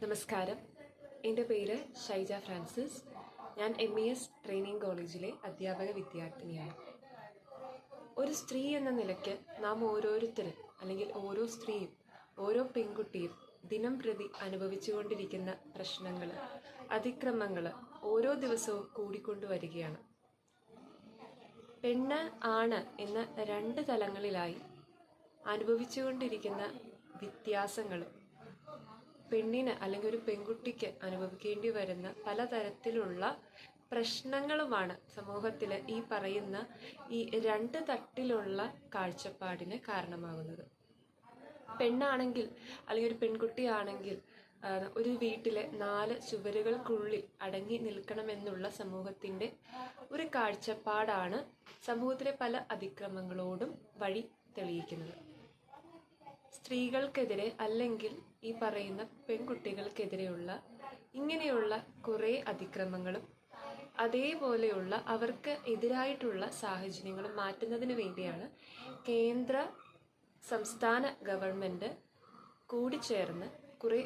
നമസ്കാരം. എൻ്റെ പേര് ഷൈജ ഫ്രാൻസിസ്. ഞാൻ MES ട്രെയിനിങ് കോളേജിലെ അധ്യാപക വിദ്യാർത്ഥിനിയാണ്. ഒരു സ്ത്രീ എന്ന നിലയ്ക്ക് നാം ഓരോരുത്തരും അല്ലെങ്കിൽ ഓരോ സ്ത്രീയും ഓരോ പെൺകുട്ടിയും ദിനം പ്രതി അനുഭവിച്ചുകൊണ്ടിരിക്കുന്ന പ്രശ്നങ്ങൾ, അതിക്രമങ്ങൾ ഓരോ ദിവസവും കൂടിക്കൊണ്ടുവരികയാണ്. പെണ്ണ് ആണ് എന്ന രണ്ട് തലങ്ങളിലായി അനുഭവിച്ചുകൊണ്ടിരിക്കുന്ന വ്യത്യാസങ്ങളും പെണ്ണിന് അല്ലെങ്കിൽ ഒരു പെൺകുട്ടിക്ക് അനുഭവിക്കേണ്ടി വരുന്ന പലതരത്തിലുള്ള പ്രശ്നങ്ങളുമാണ് സമൂഹത്തിൽ ഈ പറയുന്ന ഈ രണ്ട് തട്ടിലുള്ള കാഴ്ചപ്പാടിന് കാരണമാകുന്നത്. പെണ്ണാണെങ്കിൽ അല്ലെങ്കിൽ ഒരു പെൺകുട്ടിയാണെങ്കിൽ ഒരു വീട്ടിലെ 4 ചുവരുകൾക്കുള്ളിൽ അടങ്ങി നിൽക്കണമെന്നുള്ള സമൂഹത്തിൻ്റെ ഒരു കാഴ്ചപ്പാടാണ് സമൂഹത്തിലെ പല അതിക്രമങ്ങളോടും വഴി തെളിയിക്കുന്നത്. സ്ത്രീകൾക്കെതിരെ അല്ലെങ്കിൽ ഈ പറയുന്ന പെൺകുട്ടികൾക്കെതിരെയുള്ള ഇങ്ങനെയുള്ള കുറേ അതിക്രമങ്ങളും അതേപോലെയുള്ള അവർക്ക് എതിരായിട്ടുള്ള സാഹചര്യങ്ങളും മാറ്റുന്നതിന് വേണ്ടിയാണ് കേന്ദ്ര സംസ്ഥാന ഗവൺമെൻറ് കൂടിച്ചേർന്ന് കുറേ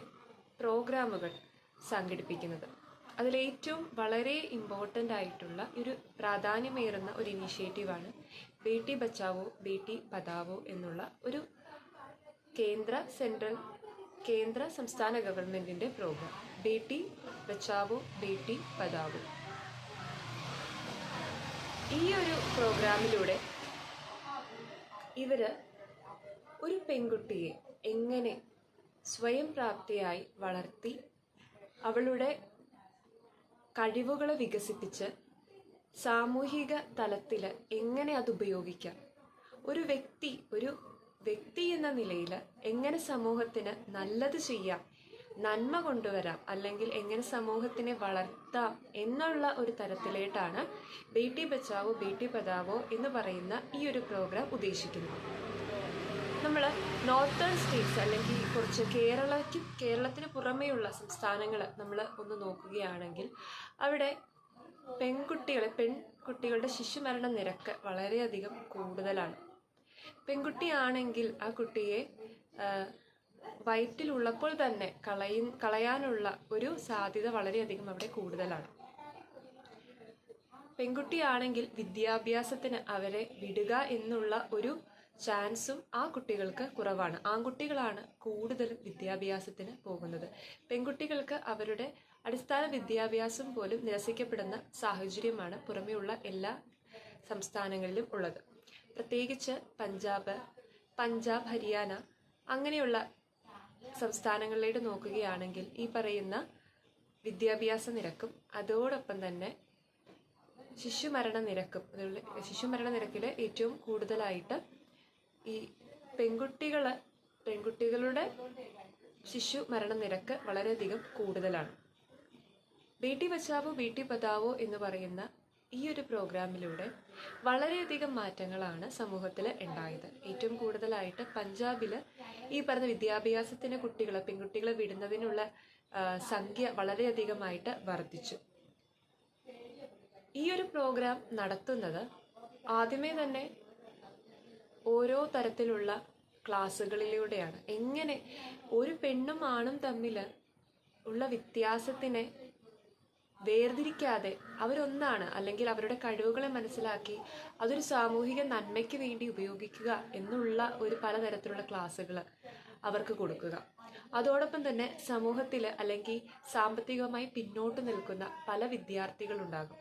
പ്രോഗ്രാമുകൾ സംഘടിപ്പിക്കുന്നത്. അതിലേറ്റവും വളരെ ഇമ്പോർട്ടൻ്റ് ആയിട്ടുള്ള ഒരു പ്രാധാന്യമേറുന്ന ഒരു ഇനീഷ്യേറ്റീവാണ് ബേട്ടി ബച്ചാവോ ബേട്ടി പഠാവോ എന്നുള്ള ഒരു കേന്ദ്ര സംസ്ഥാന ഗവൺമെൻറ്റിൻ്റെ പ്രോഗ്രാം ബേട്ടി ബച്ചാവോ ബേട്ടി പഠാവോ. ഈ ഒരു പ്രോഗ്രാമിലൂടെ ഇവർ ഒരു പെൺകുട്ടിയെ എങ്ങനെ സ്വയം പ്രാപ്തിയായി വളർത്തി അവളുടെ കഴിവുകളെ വികസിപ്പിച്ച് സാമൂഹിക തലത്തിൽ എങ്ങനെ അത് ഉപയോഗിക്കാം, ഒരു വ്യക്തി എന്ന നിലയിൽ എങ്ങനെ സമൂഹത്തിന് നല്ലത് ചെയ്യാം, നന്മ കൊണ്ടുവരാം, അല്ലെങ്കിൽ എങ്ങനെ സമൂഹത്തിനെ വളർത്താം എന്നുള്ള ഒരു തരത്തിലേട്ടാണ് ബേട്ടി ബച്ചാവോ ബേട്ടി പഠാവോ എന്ന് പറയുന്ന ഈ ഒരു പ്രോഗ്രാം ഉദ്ദേശിക്കുന്നത്. നമ്മൾ നോർത്തേൺ സ്റ്റേറ്റ്സ് അല്ലെങ്കിൽ കുറച്ച് കേരളത്തിന് പുറമേയുള്ള സംസ്ഥാനങ്ങൾ നമ്മൾ ഒന്ന് നോക്കുകയാണെങ്കിൽ അവിടെ പെൺകുട്ടികളുടെ ശിശുമരണ നിരക്ക് വളരെയധികം കൂടുതലാണ്. പെൺകുട്ടിയാണെങ്കിൽ ആ കുട്ടിയെ വയറ്റിലുള്ളപ്പോൾ തന്നെ കളയാനുള്ള ഒരു സാധ്യത വളരെയധികം അവിടെ കൂടുതലാണ്. പെൺകുട്ടിയാണെങ്കിൽ വിദ്യാഭ്യാസത്തിന് അവരെ വിടുക എന്നുള്ള ഒരു ചാൻസും ആ കുട്ടികൾക്ക് കുറവാണ്. ആൺകുട്ടികളാണ് കൂടുതൽ വിദ്യാഭ്യാസത്തിന് പോകുന്നത്. പെൺകുട്ടികൾക്ക് അവരുടെ അടിസ്ഥാന വിദ്യാഭ്യാസം പോലും നിരസിക്കപ്പെടുന്ന സാഹചര്യമാണ് പുറമെയുള്ള എല്ലാ സംസ്ഥാനങ്ങളിലും ഉള്ളത്. പ്രത്യേകിച്ച് പഞ്ചാബ്, ഹരിയാന അങ്ങനെയുള്ള സംസ്ഥാനങ്ങളിലേക്ക് നോക്കുകയാണെങ്കിൽ ഈ പറയുന്ന വിദ്യാഭ്യാസ നിരക്കും അതോടൊപ്പം തന്നെ ശിശുമരണ നിരക്കിൽ ഏറ്റവും കൂടുതലായിട്ട് ഈ പെൺകുട്ടികളുടെ ശിശു മരണ നിരക്ക് വളരെയധികം കൂടുതലാണ്. ബേട്ടി ബച്ചാവോ ബേട്ടി പഠാവോ എന്ന് പറയുന്ന ഈ ഒരു പ്രോഗ്രാമിലൂടെ വളരെയധികം മാറ്റങ്ങളാണ് സമൂഹത്തിൽ ഉണ്ടായത്. ഏറ്റവും കൂടുതലായിട്ട് പഞ്ചാബിൽ ഈ പറഞ്ഞ വിദ്യാഭ്യാസത്തിന് പെൺകുട്ടികളെ വിടുന്നതിനുള്ള സംഖ്യ വളരെയധികമായിട്ട് വർദ്ധിച്ചു. ഈ ഒരു പ്രോഗ്രാം നടത്തുന്നത് ആദ്യമേ തന്നെ ഓരോ തരത്തിലുള്ള ക്ലാസ്സുകളിലൂടെയാണ്. എങ്ങനെ ഒരു പെണ്ണും ആണും തമ്മിൽ ഉള്ള വ്യത്യാസത്തിനെ വേർതിരിക്കാതെ അവരൊന്നാണ്, അല്ലെങ്കിൽ അവരുടെ കഴിവുകളെ മനസ്സിലാക്കി അതൊരു സാമൂഹിക നന്മയ്ക്ക് വേണ്ടി ഉപയോഗിക്കുക എന്നുള്ള ഒരു പലതരത്തിലുള്ള ക്ലാസ്സുകൾ അവർക്ക് കൊടുക്കുക. അതോടൊപ്പം തന്നെ സമൂഹത്തിൽ അല്ലെങ്കിൽ സാമ്പത്തികമായി പിന്നോട്ട് നിൽക്കുന്ന പല വിദ്യാർത്ഥികളുണ്ടാകും.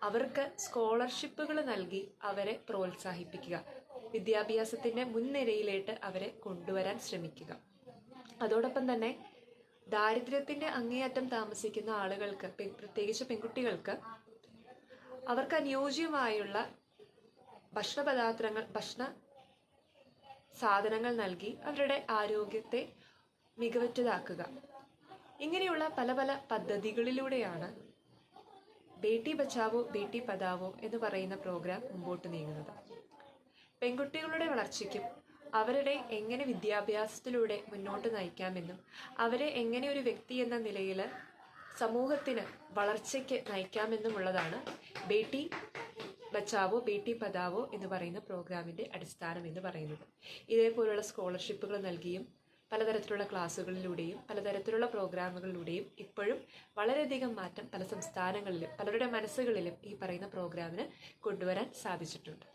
അവർക്ക് സ്കോളർഷിപ്പുകൾ നൽകി അവരെ പ്രോത്സാഹിപ്പിക്കുക, വിദ്യാഭ്യാസത്തിൻ്റെ മുൻനിരയിലേക്ക് അവരെ കൊണ്ടുവരാൻ ശ്രമിക്കുക. അതോടൊപ്പം തന്നെ ദാരിദ്ര്യത്തിൻ്റെ അങ്ങേയറ്റം താമസിക്കുന്ന ആളുകൾക്ക്, പ്രത്യേകിച്ച് പെൺകുട്ടികൾക്ക്, അവർക്ക് അനുയോജ്യമായുള്ള ഭക്ഷണ സാധനങ്ങൾ നൽകി അവരുടെ ആരോഗ്യത്തെ മികവുറ്റതാക്കുക. ഇങ്ങനെയുള്ള പല പല പദ്ധതികളിലൂടെയാണ് ബേട്ടി ബച്ചാവോ ബേട്ടി പഠാവോ എന്ന് പറയുന്ന പ്രോഗ്രാം മുമ്പോട്ട് നീങ്ങുന്നത്. പെൺകുട്ടികളുടെ വളർച്ചയ്ക്കും അവരുടെ എങ്ങനെ വിദ്യാഭ്യാസത്തിലൂടെ മുന്നോട്ട് നയിക്കാമെന്നും അവരെ എങ്ങനെ ഒരു വ്യക്തി എന്ന നിലയിൽ സമൂഹത്തിന് വളർച്ചയ്ക്ക് നയിക്കാമെന്നുമുള്ളതാണ് ബേട്ടി ബച്ചാവോ ബേട്ടി പഠാവോ എന്ന് പറയുന്ന പ്രോഗ്രാമിൻ്റെ അടിസ്ഥാനം എന്ന് പറയുന്നത്. ഇതേപോലുള്ള സ്കോളർഷിപ്പുകൾ നൽകിയും പലതരത്തിലുള്ള ക്ലാസ്സുകളിലൂടെയും പലതരത്തിലുള്ള പ്രോഗ്രാമുകളിലൂടെയും ഇപ്പോഴും വളരെയധികം മാറ്റം പല സംസ്ഥാനങ്ങളിലും പലരുടെ മനസ്സുകളിലും ഈ പറയുന്ന പ്രോഗ്രാമിന് കൊണ്ടുവരാൻ സാധിച്ചിട്ടുണ്ട്.